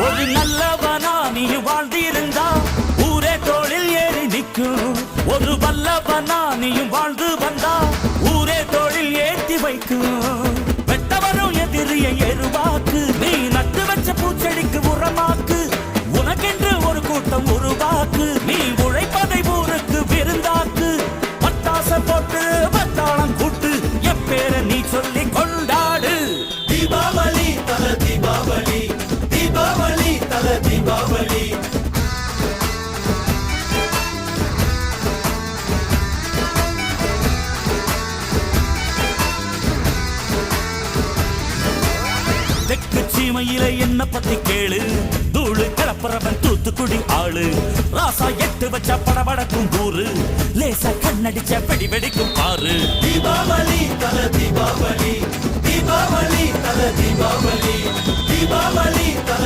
ஒரு நல்லவனா நீ வாழ்ந்திருந்தா ஊரே தோளில் ஏறி நிற்கும். ஒரு வல்லவனா நீயும் வாழ்ந்து வந்தா ஊரே தோளில் ஏற்றி வைக்கும். வெட்டவரும் எதிரிய எருவாக்கு, நீ நட்டு வச்ச பூச்செடிக்கு உரமாக்கு. உனக்கென்று ஒரு கூட்டம் உருவாக்கு, நீ உழைப்பதை ஊருக்கு விருந்தாக்கு. பட்டாச போட்டு பட்டாளம் கூட்டு, எப்பேர நீ சொல்லி கொண்டாடு. தீபாவளி தல தீபாவளி, தீபாவளி தல தீபாவளி. தெற்கு சீமையில என்ன பத்தி கேளு, தூளு கிளப்புறவன் தூத்துக்குடி ஆளு. ராசா எட்டு வச்ச படபடக்கும் ஊரு, லேசா கண்ணடிச்ச வெடி வெடிக்கும் பாரு. தீபாவளி தல தீபாவளி, தீபாவளி தல தீபாவளி, தீபாவளி தல